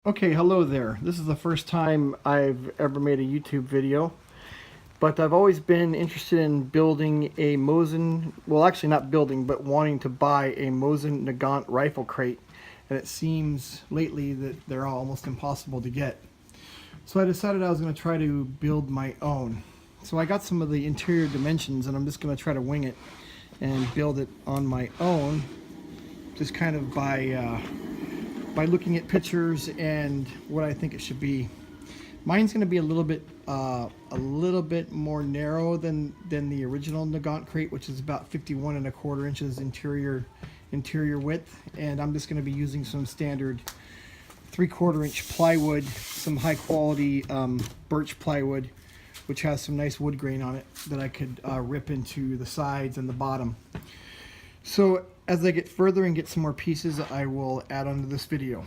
Okay, hello there. This is the first time I've ever made a YouTube video, but I've always been interested in building a Mosin, well actually not building, but wanting to buy a Mosin-Nagant rifle crate, and it seems lately that they're almost impossible to get. So I decided I was going to try to build my own. So I got some of the interior dimensions and I'm just going to try to wing it and build it on my own, just kind of by looking at pictures and what I think it should be. Mine's going to be a little bit more narrow than the original Nagant crate, which is about 51¼ inches interior width, and I'm just going to be using some standard 3/4 inch plywood, some high quality birch plywood, which has some nice wood grain on it that I could rip into the sides and the bottom. So as I get further and get some more pieces, I will add onto this video.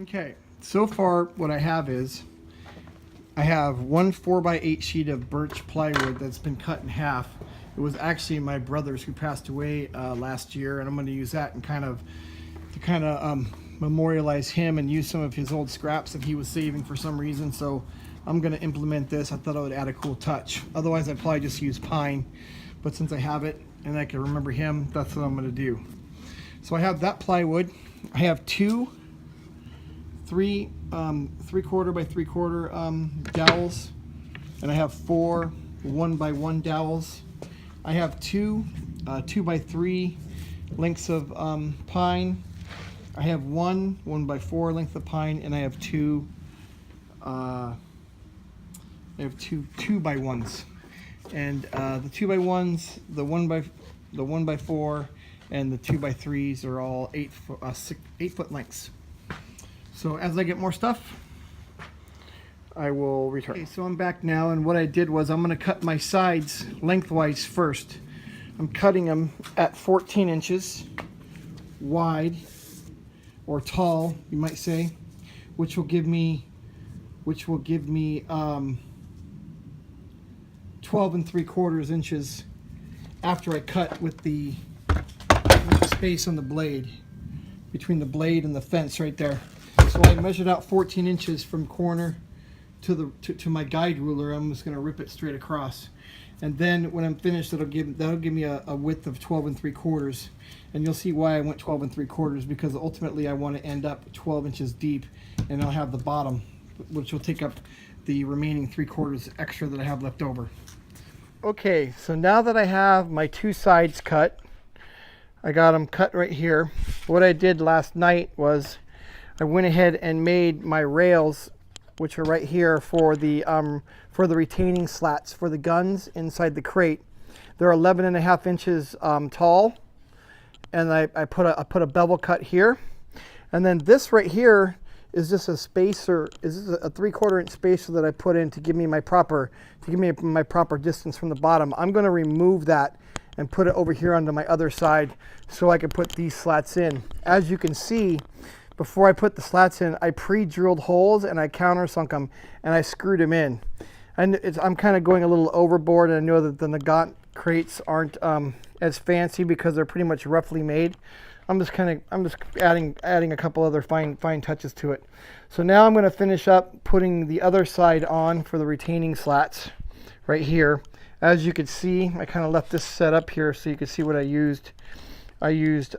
Okay, so far what I have is I have one 4x8 sheet of birch plywood that's been cut in half. It was actually my brother's, who passed away last year, and I'm going to use that and kind of memorialize him and use some of his old scraps that he was saving for some reason. So I'm going to implement this. I thought I would add a cool touch. Otherwise I'd probably just use pine, but since I have it and I can remember him, that's what I'm going to do. So I have that plywood. I have two 3/4 by 3/4 dowels, and I have four 1x1 dowels. I have two 2x3 lengths of pine. I have one 1x4 length of pine, and I have two 2x1s. And the 2x1s, the 1x4, and the 2x3s are all 8 foot lengths. So as I get more stuff, I will return. Okay, so I'm back now, and what I did was I'm going to cut my sides lengthwise first. I'm cutting them at 14 inches wide, or tall, you might say, which will give me 12 3/4 inches after I cut with the space on the blade, between the blade and the fence right there. So I measured out 14 inches from corner to my guide ruler. I'm just going to rip it straight across, and then when I'm finished, that'll give me a width of 12 3/4. And you'll see why I went 12 3/4, because ultimately I want to end up 12 inches deep, and I'll have the bottom, which will take up the remaining 3/4 extra that I have left over. Okay, so now that I have my two sides cut, I got them cut right here. What I did last night was I went ahead and made my rails, which are right here, for the retaining slats for the guns inside the crate. They're 11.5 inches tall, and I put a bevel cut here, and then this right here is just a spacer. Is this a 3/4 inch spacer that I put in to give me my proper distance from the bottom. I'm going to remove that and put it over here onto my other side so I can put these slats in. As you can see, before I put the slats in, I pre-drilled holes and I countersunk them and I screwed them in. And I'm kind of going a little overboard, and I know that the Nagant crates aren't as fancy because they're pretty much roughly made. I'm just adding a couple other fine touches to it. So now I'm going to finish up putting the other side on for the retaining slats right here. As you can see, I kind of left this set up here so you can see what I used. I used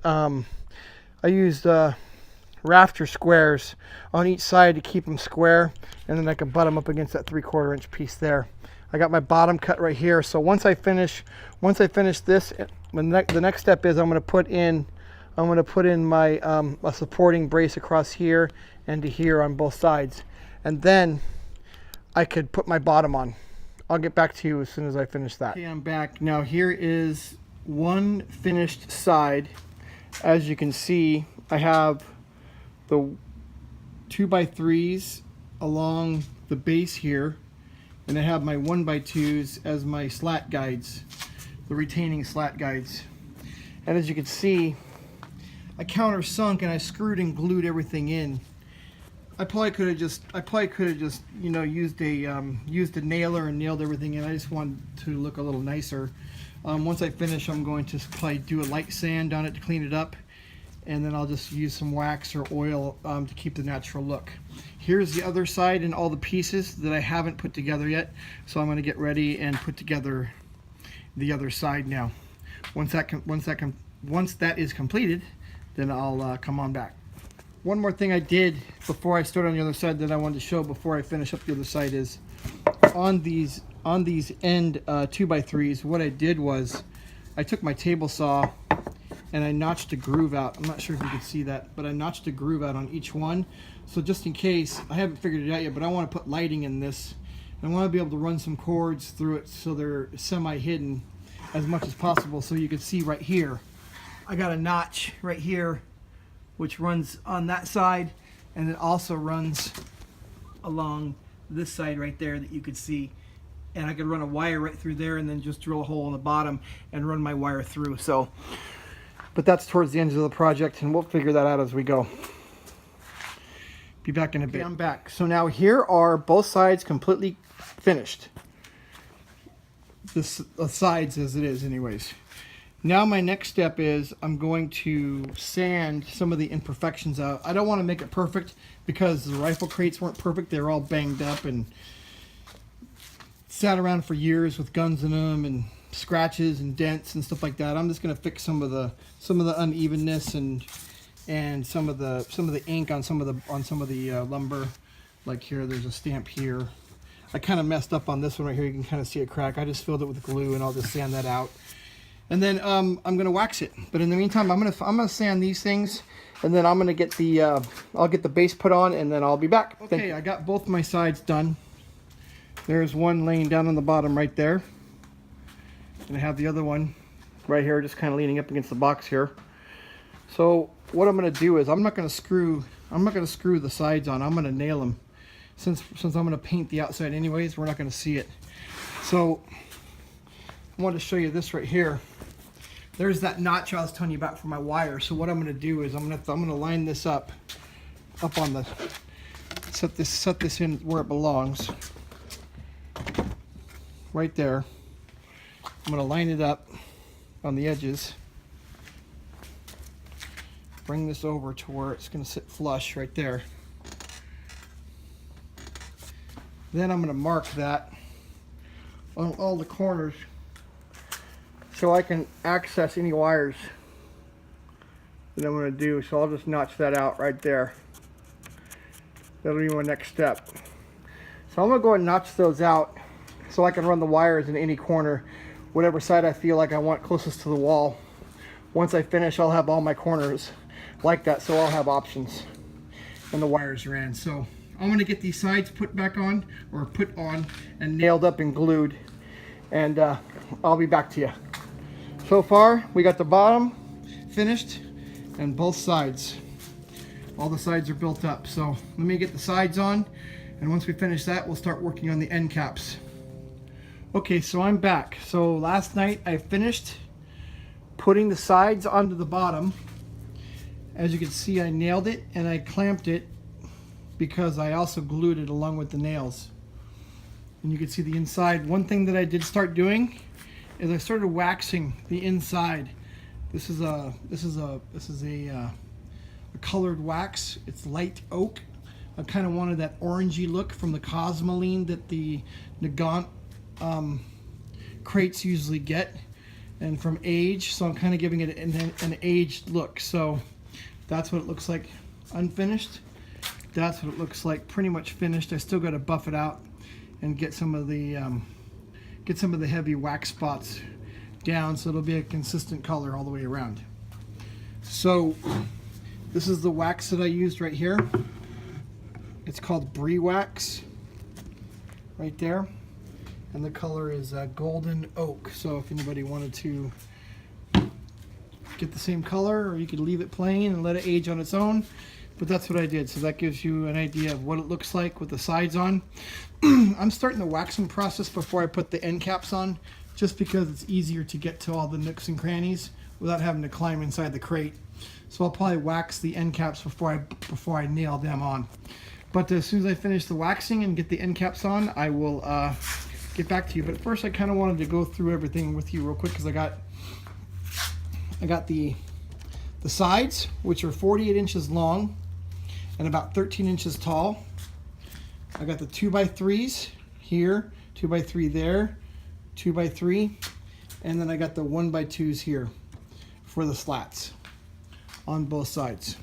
rafter squares on each side to keep them square, and then I can butt them up against that 3/4 inch piece there. I got my bottom cut right here. So once I finish this, the next step is I'm going to put in my a supporting brace across here and to here on both sides, and then I could put my bottom on. I'll get back to you as soon as I finish that. Okay, I'm back. Now here is one finished side. As you can see, I have the 2x3s along the base here, and I have my 1x2s as my slat guides, the retaining slat guides. And as you can see, I countersunk and I screwed and glued everything in. I probably could have just you know, used a nailer and nailed everything in. I just wanted to look a little nicer. Once I finish, I'm going to probably do a light sand on it to clean it up, and then I'll just use some wax or oil to keep the natural look. Here's the other side and all the pieces that I haven't put together yet, so I'm going to get ready and put together the other side now. Once that is completed, then I'll come on back. One more thing I did before I started on the other side that I wanted to show before I finish up the other side is on these end 2x3s, what I did was I took my table saw and I notched a groove out. I'm not sure if you can see that, but I notched a groove out on each one. So just in case, I haven't figured it out yet, but I want to put lighting in this. I want to be able to run some cords through it so they're semi-hidden as much as possible. So you can see right here, I got a notch right here, which runs on that side, and it also runs along this side right there that you could see. And I could run a wire right through there and then just drill a hole in the bottom and run my wire through. So, but that's towards the end of the project, and we'll figure that out as we go. Be back in a bit. Okay, I'm back. So now here are both sides completely finished. The sides as it is anyways. Now my next step is I'm going to sand some of the imperfections out. I don't want to make it perfect because the rifle crates weren't perfect. They were all banged up and sat around for years with guns in them and scratches and dents and stuff like that. I'm just going to fix some of the unevenness and some of the ink on some of the lumber. Like here, there's a stamp here. I kind of messed up on this one right here. You can kind of see a crack. I just filled it with glue, and I'll just sand that out. And then I'm going to wax it. But in the meantime, I'm gonna sand these things, and then I'm going to get the I'll get the base put on, and then I'll be back. Okay, I got both my sides done. There's one laying down on the bottom right there. And I have the other one right here, just kind of leaning up against the box here. So what I'm going to do is I'm not going to screw the sides on. I'm going to nail them. Since I'm going to paint the outside anyways, we're not going to see it. So I want to show you this right here. There's that notch I was telling you about for my wire. So what I'm going to do is I'm going to line this up on the set this in where it belongs. Right there. I'm going to line it up on the edges. Bring this over to where it's going to sit flush right there. Then I'm going to mark that on all the corners so I can access any wires that I'm going to do. So I'll just notch that out right there. That'll be my next step. So I'm going to go ahead and notch those out so I can run the wires in any corner, whatever side I feel like I want closest to the wall. Once I finish, I'll have all my corners like that, so I'll have options and the wires are in. So I'm going to get these sides put back on, or put on and nailed up and glued, and I'll be back to you. So far we got the bottom finished and both sides. All the sides are built up. So let me get the sides on, and once we finish that, we'll start working on the end caps. Okay, so I'm back. So last night I finished putting the sides onto the bottom. As you can see, I nailed it and I clamped it because I also glued it along with the nails. And you can see the inside. One thing that I did start doing is I started waxing the inside. This is a colored wax. It's light oak. I kind of wanted that orangey look from the Cosmoline that the Nagant crates usually get, and from age, so I'm kind of giving it an aged look. So that's what it looks like unfinished. That's what it looks like pretty much finished. I still got to buff it out and get some of the heavy wax spots down so it'll be a consistent color all the way around. So this is the wax that I used right here. It's called Brie wax right there. And the color is golden oak. So if anybody wanted to get the same color, or you could leave it plain and let it age on its own, but that's what I did. So that gives you an idea of what it looks like with the sides on. I'm starting the waxing process before I put the end caps on, just because it's easier to get to all the nooks and crannies without having to climb inside the crate. So I'll probably wax the end caps before I nail them on. But as soon as I finish the waxing and get the end caps on, I will get back to you. But first, I kind of wanted to go through everything with you real quick, because I got the the sides, which are 48 inches long and about 13 inches tall. I got the 2x3s here, 2x3 there, 2x3, and then I got the 1x2s here for the slats on both sides.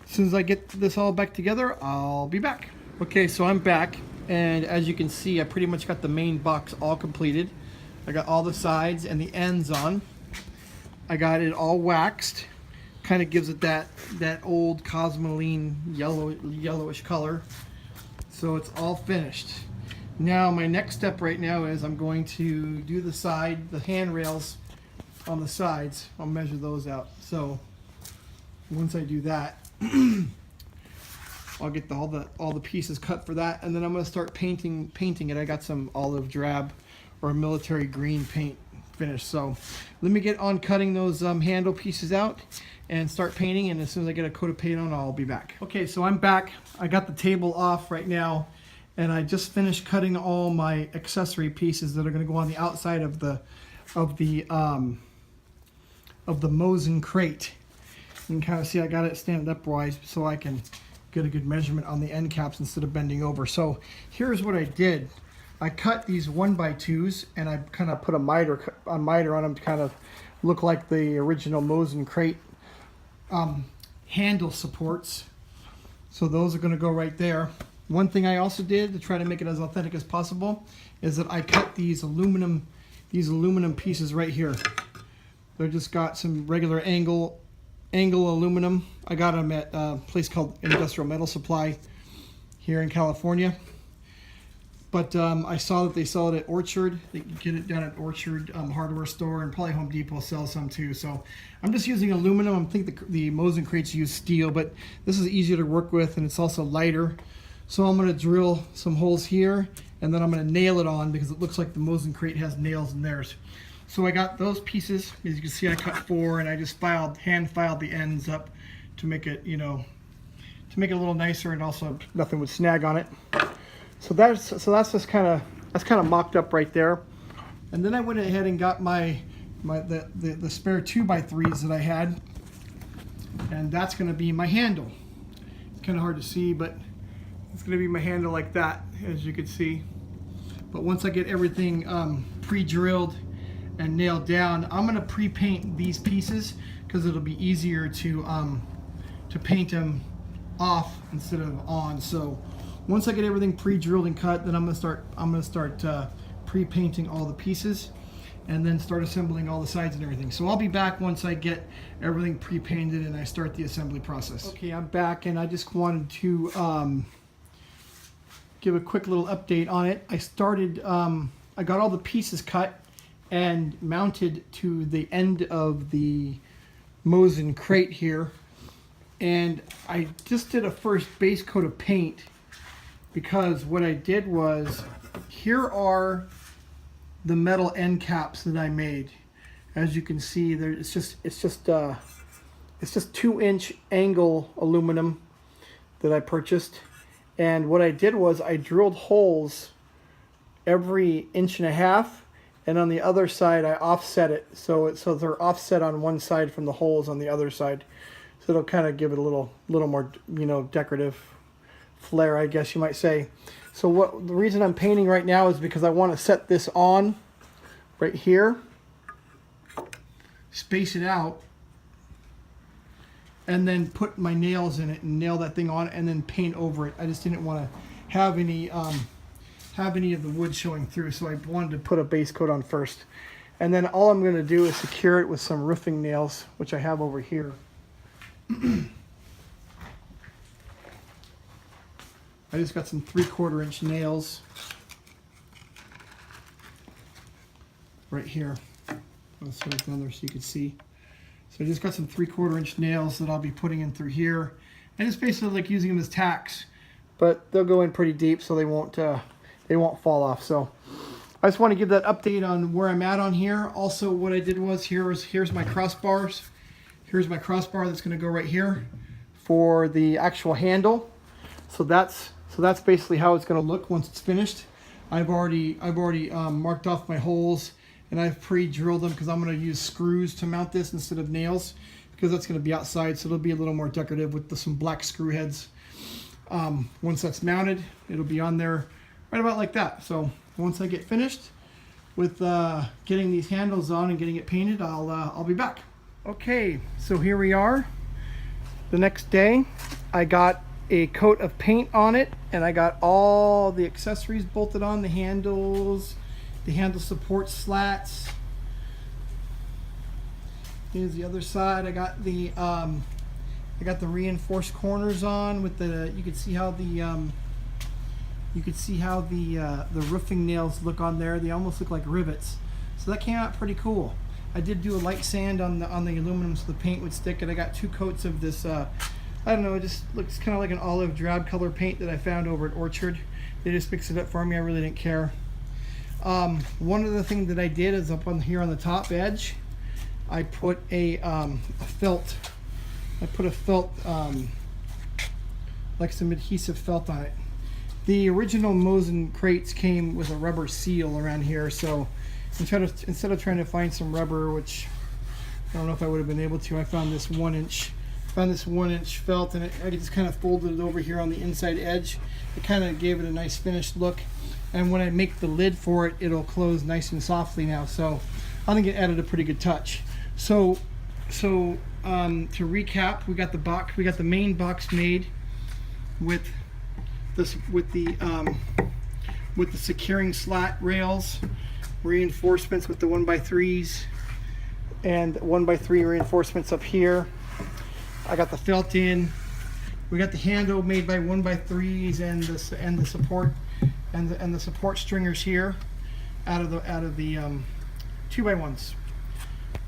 As soon as I get this all back together, I'll be back. Okay, so I'm back, and as you can see, I pretty much got the main box all completed. I got all the sides and the ends on. I got it all waxed. Kind of gives it that old Cosmoline yellowish color. So it's all finished. Now my next step right now is I'm going to do the handrails on the sides. I'll measure those out. So once I do that, I'll get all the pieces cut for that, and then I'm going to start painting it. I got some olive drab or military green paint finished. So let me get on cutting those handle pieces out and start painting, and as soon as I get a coat of paint on, I'll be back. Okay, so I'm back. I got the table off right now, and I just finished cutting all my accessory pieces that are going to go on the outside of the Mosin crate. You can kind of see I got it standing up wise so I can get a good measurement on the end caps instead of bending over. So here's what I did. I cut these 1x2s, and I kind of put a miter on them to kind of look like the original Mosin crate handle supports. So those are going to go right there. One thing I also did to try to make it as authentic as possible is that I cut these aluminum pieces right here. They're just got some regular angle aluminum. I got them at a place called Industrial Metal Supply here in California. But I saw that they sell it at Orchard. They can get it down at Orchard hardware store, and probably Home Depot sells some too. So I'm just using aluminum. I think the Mosin crates use steel, but this is easier to work with, and it's also lighter. So I'm going to drill some holes here, and then I'm going to nail it on because it looks like the Mosin crate has nails in theirs. So I got those pieces. As you can see, I cut 4, and I just hand filed the ends up to make it, to make it a little nicer, and also nothing would snag on it. So that's just kind of mocked up right there. And then I went ahead and got the spare 2x3s that I had, and that's going to be my handle. It's kind of hard to see, but it's going to be my handle like that, as you can see. But once I get everything pre-drilled and nailed down, I'm going to pre-paint these pieces because it'll be easier to paint them off instead of on. So once I get everything pre-drilled and cut, then I'm gonna start pre-painting all the pieces, and then start assembling all the sides and everything. So I'll be back once I get everything pre-painted and I start the assembly process. Okay, I'm back, and I just wanted to give a quick little update on it. I got all the pieces cut and mounted to the end of the Mosin crate here, and I just did a first base coat of paint. Because what I did was, here are the metal end caps that I made. As you can see, there it's just 2-inch angle aluminum that I purchased. And what I did was I drilled holes every 1.5 inches, and on the other side I offset it so they're offset on one side from the holes on the other side. So it'll kind of give it a little more decorative flair, I guess you might say. So the reason I'm painting right now is because I want to set this on right here, space it out, and then put my nails in it and nail that thing on, and then paint over it. I just didn't want to have any of the wood showing through, so I wanted to put a base coat on first. And then all I'm going to do is secure it with some roofing nails, which I have over here. I just got some 3/4 inch nails right here. I'll set it down there so you can see. So I just got some 3/4 inch nails that I'll be putting in through here, and it's basically like using them as tacks, but they'll go in pretty deep so they won't fall off. So I just want to give that update on where I'm at on here. Also, what I did was here's my crossbars. Here's my crossbar that's going to go right here for the actual handle. So that's basically how it's going to look once it's finished. I've already marked off my holes, and I've pre-drilled them because I'm going to use screws to mount this instead of nails, because that's going to be outside, so it'll be a little more decorative with some black screw heads. Once that's mounted, it'll be on there right about like that. So once I get finished with getting these handles on and getting it painted, I'll be back. Okay, so here we are. The next day, I got a coat of paint on it, and I got all the accessories bolted on, the handles, the handle support slats. Here's the other side. I got the reinforced corners on with the. You could see how the roofing nails look on there. They almost look like rivets. So that came out pretty cool. I did do a light sand on the aluminum so the paint would stick, and I got 2 coats of this. I don't know. It just looks kind of like an olive drab color paint that I found over at Orchard. They just mixed it up for me. I really didn't care. One of the things that I did is up on here on the top edge, I put a felt. I put a felt, like some adhesive felt on it. The original Mosin crates came with a rubber seal around here, so instead of trying to find some rubber, which I don't know if I would have been able to, I found this 1-inch felt, and I just kind of folded it over here on the inside edge. It kind of gave it a nice finished look, and when I make the lid for it, it'll close nice and softly now. So I think it added a pretty good touch. So to recap, we got the main box made with the securing slat rails, reinforcements with the 1x3s, and 1x3 reinforcements up here. I got the felt in. We got the handle made by 1x3s and the support and the support stringers here out of the 2x1s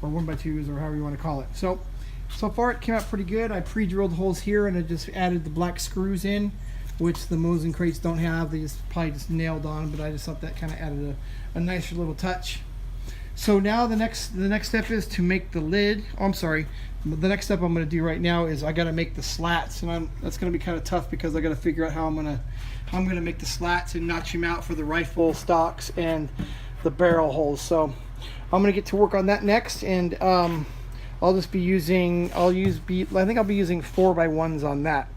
or 1x2s or however you want to call it. So far it came out pretty good. I pre-drilled holes here, and I just added the black screws in, which the Mosin crates don't have. They probably just nailed on, but I just thought that kind of added a nicer little touch. So now the next step is to make the lid. Oh, I'm sorry. The next step I'm going to do right now is I got to make the slats, and that's going to be kind of tough because I got to figure out how I'm going to make the slats and notch them out for the rifle stocks and the barrel holes. So I'm going to get to work on that next, and I'll just be using. I think I'll be using 4x1s on that.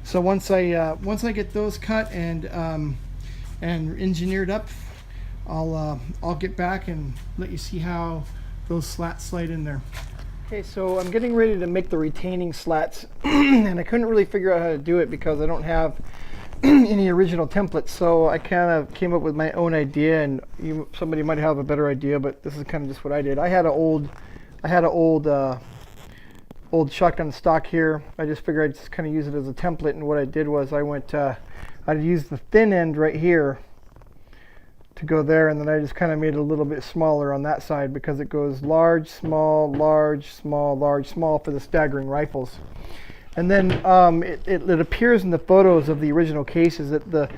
So once I get those cut and engineered up, I'll get back and let you see how those slats slide in there. Okay, so I'm getting ready to make the retaining slats, and I couldn't really figure out how to do it because I don't have any original templates. So I kind of came up with my own idea, and somebody might have a better idea, but this is kind of just what I did. I had an old shotgun stock here. I just figured I'd just kind of use it as a template, and what I did was I'd use the thin end right here to go there, and then I just kind of made it a little bit smaller on that side because it goes large, small, large, small, large, small for the staggering rifles. And then it appears in the photos of the original cases that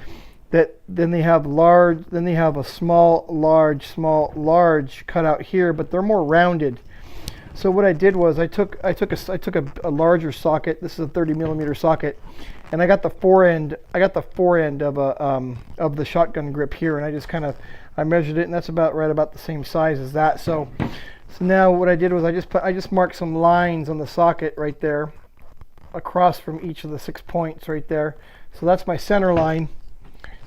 then they have a small, large cut out here, but they're more rounded. So what I did was I took a larger socket. This is a 30mm socket, and I got the forend of the shotgun grip here, and I just I measured it, and that's right about the same size as that. So now what I did was I just marked some lines on the socket right there, across from each of the 6 points right there. So that's my center line.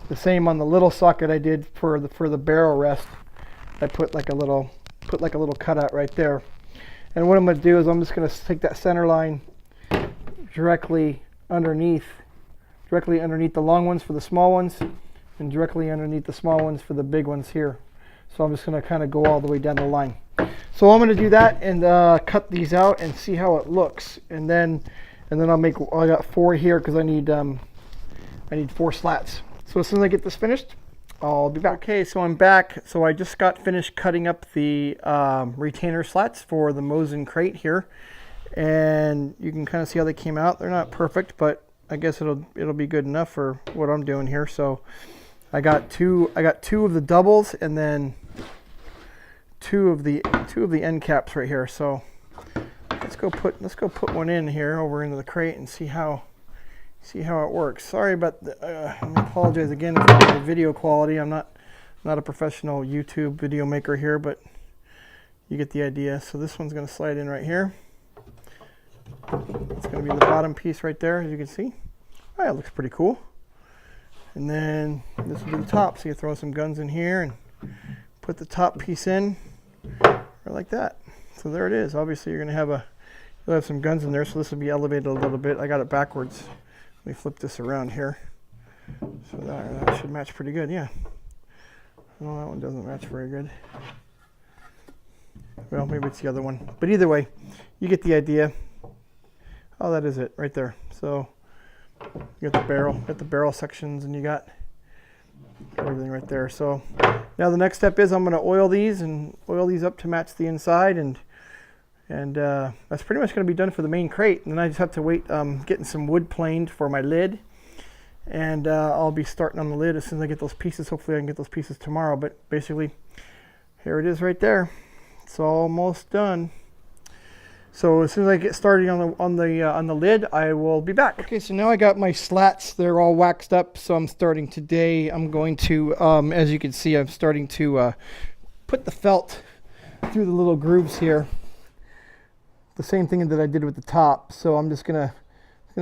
The same on the little socket I did for the barrel rest. I put like a little cutout right there. And what I'm going to do is I'm just going to take that center line directly underneath the long ones for the small ones, and directly underneath the small ones for the big ones here. So I'm just going to kind of go all the way down the line. So I'm going to do that and cut these out and see how it looks, and then I got 4 here because I need 4 slats. So as soon as I get this finished, I'll be back. Okay, so I'm back. So I just got finished cutting up the retainer slats for the Mosin crate here, and you can kind of see how they came out. They're not perfect, but I guess it'll be good enough for what I'm doing here. So I got two of the doubles, and then two of the end caps right here. So let's go put one in here over into the crate and see how it works. Sorry about I apologize again for the video quality. I'm not a professional YouTube video maker here, but you get the idea. So this one's going to slide in right here. It's going to be the bottom piece right there, as you can see. Oh, that looks pretty cool. And then this will be the top. So you throw some guns in here and put the top piece in, or like that. So there it is. Obviously, you're going to have you'll have some guns in there. So this will be elevated a little bit. I got it backwards. Let me flip this around here. So that should match pretty good. Yeah. Well, that one doesn't match very good. Well, maybe it's the other one. But either way, you get the idea. Oh, that is it right there. So you got the barrel sections, and you got everything right there. So now the next step is I'm going to oil these up to match the inside, and that's pretty much going to be done for the main crate. And then I just have to wait, getting some wood planed for my lid, and I'll be starting on the lid as soon as I get those pieces. Hopefully I can get those pieces tomorrow. But basically, here it is right there. It's almost done. So as soon as I get started on the lid, I will be back. Okay, so now I got my slats. They're all waxed up. So I'm starting today. I'm going to, as you can see, I'm starting to put the felt through the little grooves here. The same thing that I did with the top. So I'm just gonna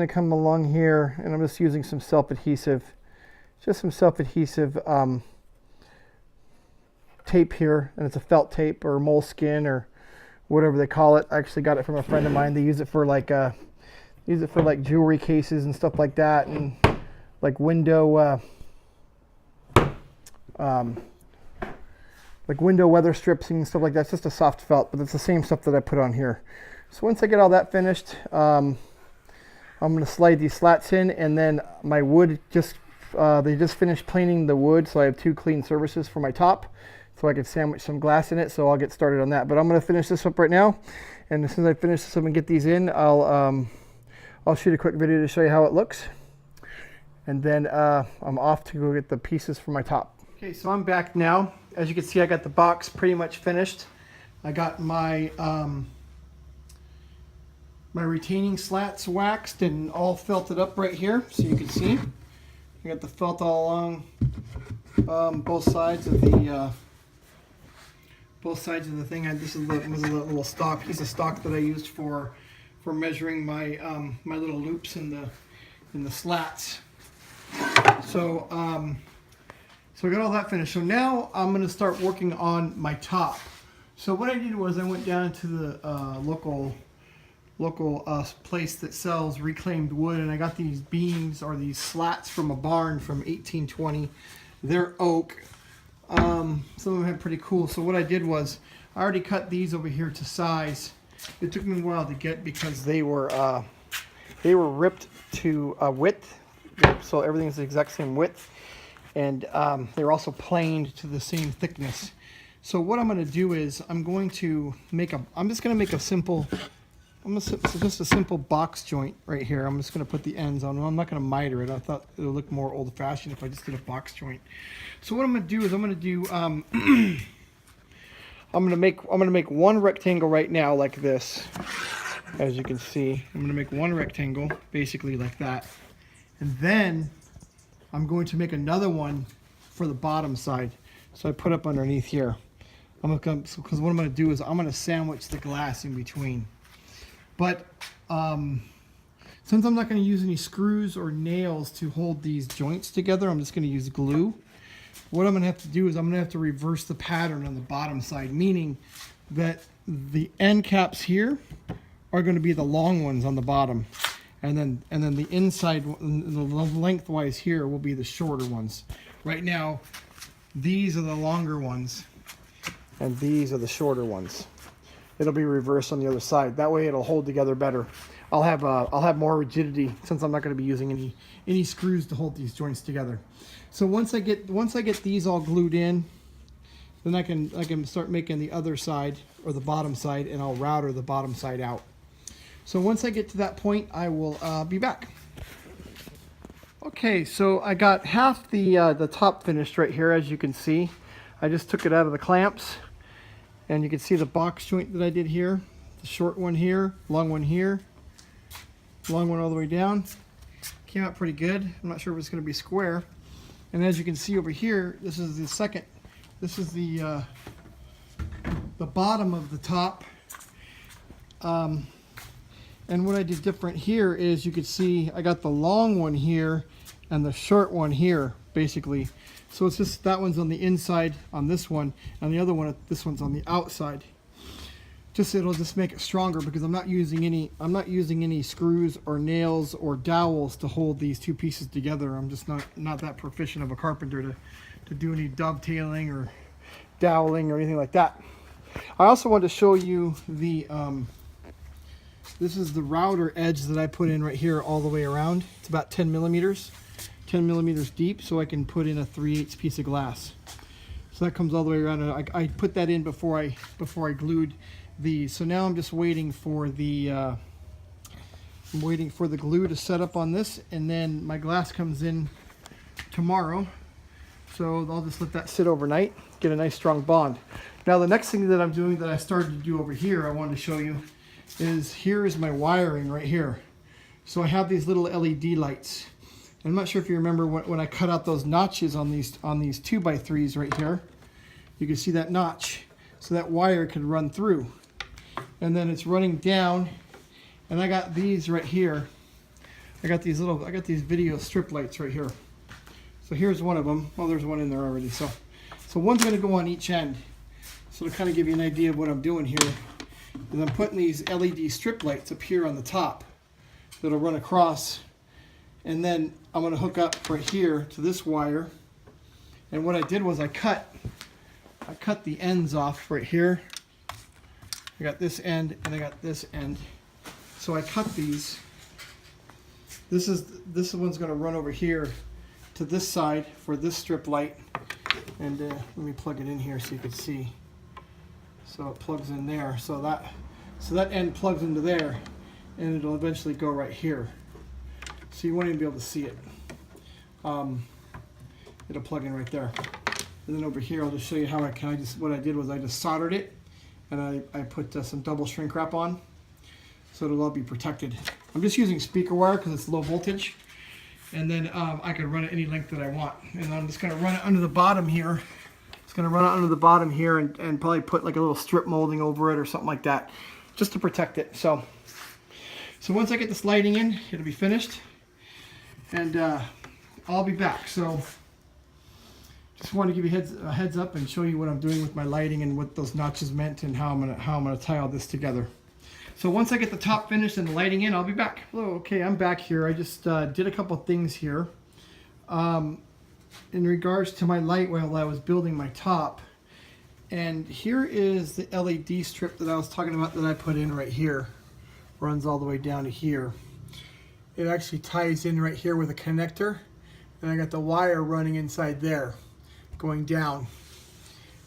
come along here, and I'm just using some self-adhesive, just some self-adhesive tape here, and it's a felt tape or moleskin or whatever they call it. I actually got it from a friend of mine. They use it for like jewelry cases and stuff like that, and like window weather strips and stuff like that. It's just a soft felt, but it's the same stuff that I put on here. So once I get all that finished, I'm going to slide these slats in, and then my wood they just finished planing the wood, so I have 2 clean surfaces for my top, so I can sandwich some glass in it. So I'll get started on that. But I'm going to finish this up right now, and as soon as I finish this up and get these in, I'll shoot a quick video to show you how it looks, and then I'm off to go get the pieces for my top. Okay, so I'm back now. As you can see, I got the box pretty much finished. I got my my retaining slats waxed and all felted up right here, so you can see. I got the felt all along both sides of the thing. This was a little piece of stock that I used for measuring my my little loops in the slats. So so I got all that finished. So now I'm going to start working on my top. So what I did was I went down to the local place that sells reclaimed wood, and I got these beams or these slats from a barn from 1820. They're oak. Some of them have pretty cool. So what I did was I already cut these over here to size. It took me a while to get because they were ripped to width, so everything's the exact same width, and they were also planed to the same thickness. So what I'm going to do is I'm just going to make a simple. Just a simple box joint right here. I'm just going to put the ends on. I'm not going to miter it. I thought it would look more old-fashioned if I just did a box joint. So what I'm going to do is I'm going to make one rectangle right now like this. As you can see, I'm going to make one rectangle basically like that, and then I'm going to make another one for the bottom side. So I put up underneath here. Because what I'm going to do is I'm going to sandwich the glass in between. But since I'm not going to use any screws or nails to hold these joints together, I'm just going to use glue. What I'm going to have to do is I'm going to have to reverse the pattern on the bottom side, meaning that the end caps here are going to be the long ones on the bottom, and then the inside, the lengthwise here, will be the shorter ones. Right now, these are the longer ones, and these are the shorter ones. It'll be reversed on the other side. That way it'll hold together better. I'll have more rigidity since I'm not going to be using any screws to hold these joints together. So once I get these all glued in, then I can start making the other side or the bottom side, and I'll router the bottom side out. So once I get to that point, I will be back. Okay, so I got half the top finished right here, as you can see. I just took it out of the clamps. And you can see the box joint that I did here, the short one here, long one here, long one all the way down. Came out pretty good. I'm not sure if it's going to be square. And as you can see over here, this is the bottom of the top. And what I did different here is you could see I got the long one here and the short one here, basically. So it's just that one's on the inside on this one, and the other one, this one's on the outside. It'll just make it stronger because I'm not using any screws or nails or dowels to hold these two pieces together. I'm just not that proficient of a carpenter to do any dovetailing or doweling or anything like that. I also wanted to show you the this is the router edge that I put in right here all the way around. It's about 10 millimeters deep, so I can put in a 3/8 piece of glass. So that comes all the way around. I put that in before I glued these. So now I'm just waiting for the glue to set up on this, and then my glass comes in tomorrow. So I'll just let that sit overnight, get a nice strong bond. Now the next thing that I'm doing that I started to do over here, I wanted to show you, is here is my wiring right here. So I have these little LED lights. I'm not sure if you remember when I cut out those notches on these 2x3s right here. You can see that notch, so that wire could run through. And then it's running down, and I got these right here. I got these video strip lights right here. So here's one of them. Oh, there's one in there already. So one's going to go on each end. So to kind of give you an idea of what I'm doing here, is I'm putting these LED strip lights up here on the top that'll run across, and then I'm going to hook up right here to this wire. And what I did was I cut the ends off right here. I got this end and I got this end. So I cut these. This one's going to run over here to this side for this strip light. And let me plug it in here so you can see. So it plugs in there. So that end plugs into there, and it'll eventually go right here. So you won't even be able to see it. It'll plug in right there. And then over here, I'll just show you how what I did was I just soldered it, and I put some double shrink wrap on, so it'll all be protected. I'm just using speaker wire because it's low voltage, and then I can run it any length that I want. And I'm just going to run it under the bottom here. It's going to run it under the bottom here, and probably put like a little strip molding over it or something like that, just to protect it. So once I get this lighting in, it'll be finished, and I'll be back. So just want to give you a heads up and show you what I'm doing with my lighting and what those notches meant and how I'm gonna tie all this together. So once I get the top finished and the lighting in, I'll be back. Hello, okay, I'm back here. I just did a couple things here in regards to my light while I was building my top. And here is the LED strip that I was talking about that I put in right here. Runs all the way down to here. It actually ties in right here with a connector, and I got the wire running inside there, going down.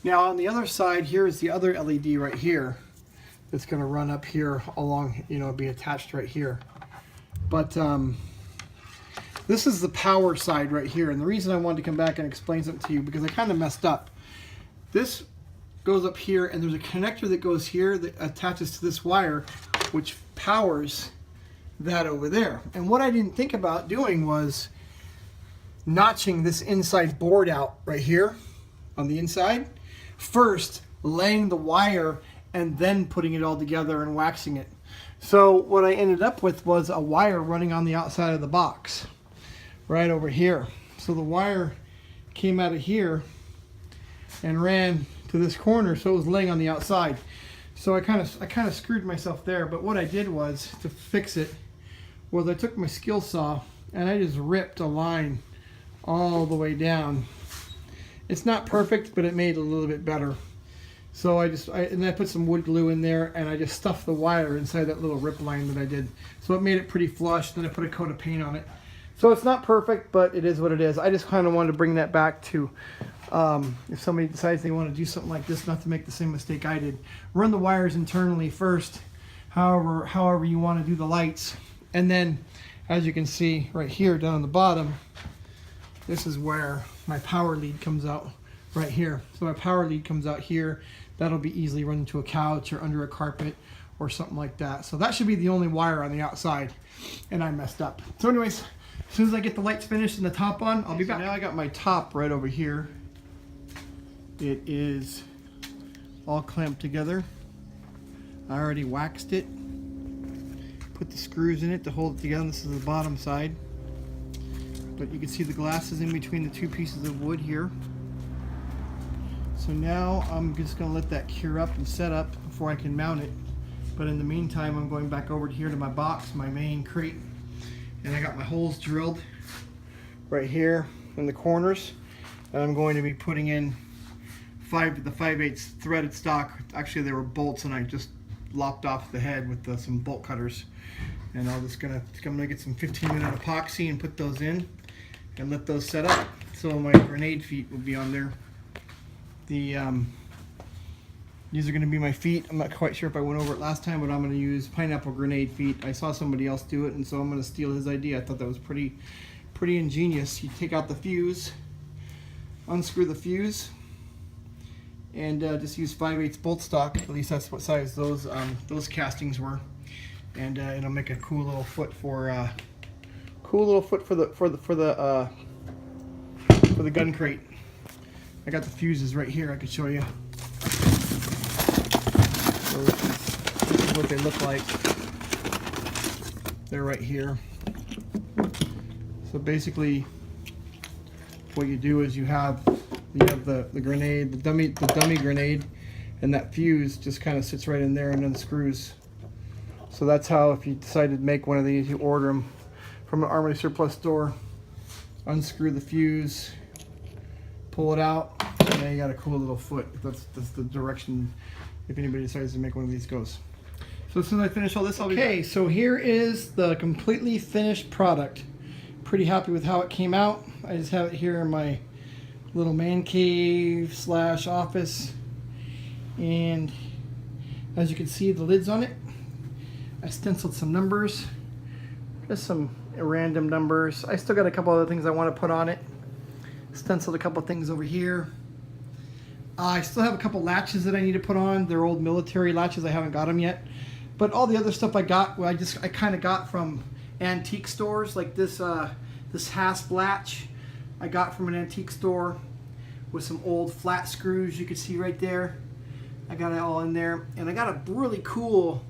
Now on the other side, here is the other LED right here that's going to run up here along, be attached right here. But this is the power side right here, and the reason I wanted to come back and explain something to you, because I kind of messed up. This goes up here, and there's a connector that goes here that attaches to this wire, which powers that over there. And what I didn't think about doing was notching this inside board out right here on the inside, first laying the wire and then putting it all together and waxing it. So what I ended up with was a wire running on the outside of the box right over here. So the wire came out of here and ran to this corner, so it was laying on the outside. So I kind of screwed myself there. But what I did was, to fix it, was I took my skill saw and I just ripped a line all the way down. It's not perfect, but it made it a little bit better. So I put some wood glue in there, and I just stuffed the wire inside that little rip line that I did. So it made it pretty flush. Then I put a coat of paint on it. So it's not perfect, but it is what it is. I just kind of wanted to bring that back to, if somebody decides they want to do something like this, not to make the same mistake I did. Run the wires internally first, however you want to do the lights. And then, as you can see right here down on the bottom, this is where my power lead comes out right here. So my power lead comes out here. That'll be easily run into a couch or under a carpet or something like that. So that should be the only wire on the outside, and I messed up. So anyways, as soon as I get the lights finished and the top on, I'll be back. Now I got my top right over here. It is all clamped together. I already waxed it. put the screws in it to hold it together. This is the bottom side. But you can see the glasses in between the two pieces of wood here. So now I'm just going to let that cure up and set up before I can mount it. But in the meantime, I'm going back over here to my box, my main crate. And I got my holes drilled right here in the corners. And I'm going to be putting in the 5/8 threaded stock. Actually, they were bolts, and I just lopped off the head with some bolt cutters. And I'm gonna get some 15-minute epoxy and put those in and let those set up. So my grenade feet will be on there. These are going to be my feet. I'm not quite sure if I went over it last time, but I'm going to use pineapple grenade feet. I saw somebody else do it, and so I'm going to steal his idea. I thought that was pretty ingenious. You take out the fuse, unscrew the fuse, and just use 5/8 bolt stock. At least that's what size those castings were, and it'll make a cool little foot for the gun crate. I got the fuses right here. I could show you. So this is what they look like. They're right here. So basically, what you do is you have the grenade, the dummy grenade, and that fuse just kind of sits right in there and unscrews. So that's how, if you decide to make one of these, you order them from an armory surplus store. Unscrew the fuse, pull it out, and now you got a cool little foot. That's the direction if anybody decides to make one of these goes. So as soon as I finish all this, I'll be back. So here is the completely finished product. Pretty happy with how it came out. I just have it here in my little man cave / office, and as you can see, the lid's on it. I stenciled some numbers, just some random numbers. I still got a couple other things I want to put on it. Stenciled a couple things over here. I still have a couple latches that I need to put on. They're old military latches. I haven't got them yet. But all the other stuff I got, well, I kind of got from antique stores, like this hasp latch I got from an antique store with some old flat screws you can see right there. I got it all in there. And I got a really cool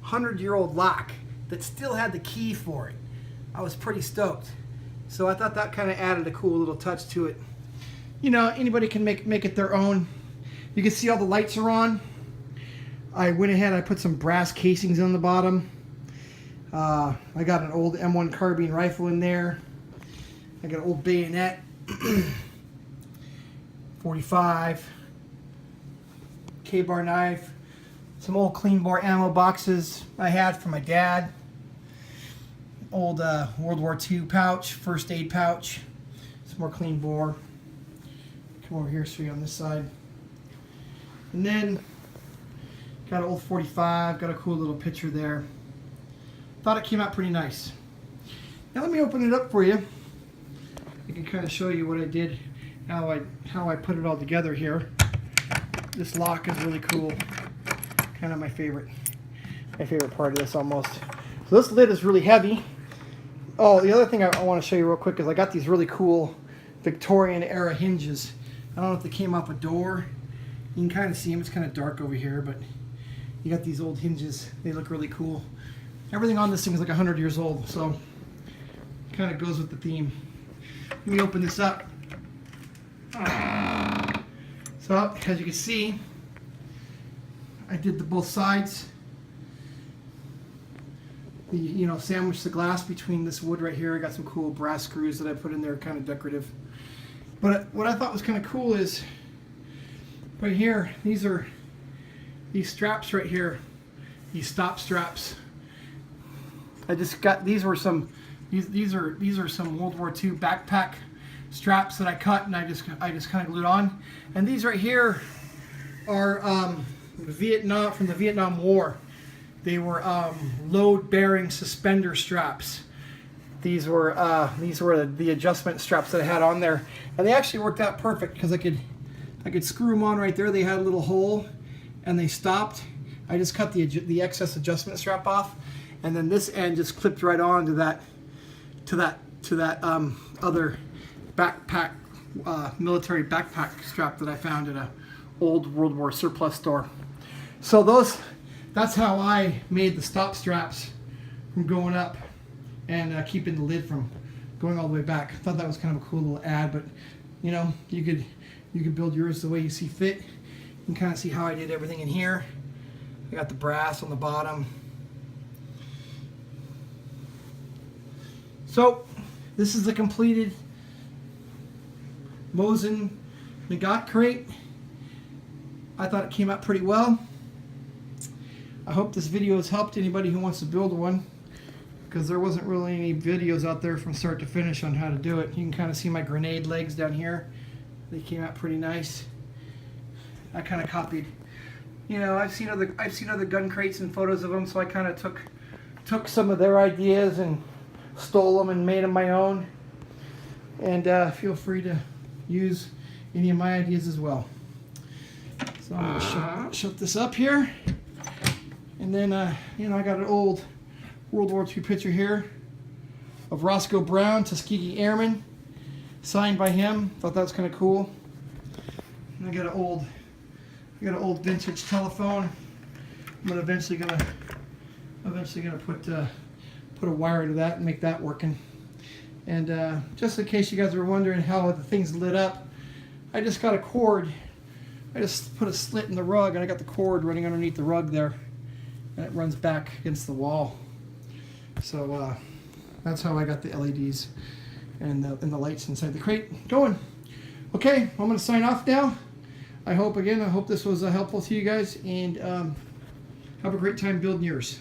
100-year-old lock that still had the key for it. I was pretty stoked. So I thought that kind of added a cool little touch to it. You know, anybody can make it their own. You can see all the lights are on. I went ahead, I put some brass casings on the bottom. I got an old M1 carbine rifle in there. I got an old bayonet, 45, K-bar knife, some old clean bore ammo boxes I had from my dad, old World War II pouch, first aid pouch, some more clean bore. Come over here, show you on this side. And then got an old 45, got a cool little picture there. Thought it came out pretty nice. Now let me open it up for you. I can kind of show you what I did, how I put it all together here. This lock is really cool. Kind of my favorite part of this almost. So this lid is really heavy. Oh, the other thing I want to show you real quick is I got these really cool Victorian era hinges. I don't know if they came off a door. You can kind of see them. It's kind of dark over here, but you got these old hinges. They look really cool. Everything on this thing is like 100 years old, so kind of goes with the theme. Let me open this up. So as you can see, I did both sides. Sandwiched the glass between this wood right here. I got some cool brass screws that I put in there, kind of decorative. But what I thought was kind of cool is right here, these straps right here, these stop straps. I just got, these are some World War II backpack straps that I cut, and I just kind of glued on. And these right here are from the Vietnam War. They were load-bearing suspender straps. These were the adjustment straps that I had on there, and they actually worked out perfect because I could screw them on right there. They had a little hole, and they stopped. I just cut the excess adjustment strap off, and then this end just clipped right on to that other backpack, military backpack strap that I found at a old World War surplus store. So that's how I made the stop straps from going up and keeping the lid from going all the way back. I thought that was kind of a cool little ad, but you know, you could build yours the way you see fit. You can kind of see how I did everything in here. I got the brass on the bottom. So this is the completed Mosin-Nagant crate. I thought it came out pretty well. I hope this video has helped anybody who wants to build one, because there wasn't really any videos out there from start to finish on how to do it. You can kind of see my grenade legs down here. They came out pretty nice. I kind of copied. You know, I've seen other gun crates and photos of them, so I kind of took some of their ideas and stole them and made them my own. And feel free to use any of my ideas as well. So I'm going to shut this up here. And then, you know, I got an old World War II picture here of Roscoe Brown, Tuskegee Airman, signed by him. Thought that was kind of cool. And I got an old vintage telephone. I'm eventually gonna put a wire to that and make that working. And just in case you guys were wondering how the thing's lit up, I just got a cord. I just put a slit in the rug, and I got the cord running underneath the rug there, and it runs back against the wall. So that's how I got the LEDs and the lights inside the crate going. Okay, I'm going to sign off now. I hope this was helpful to you guys, and have a great time building yours.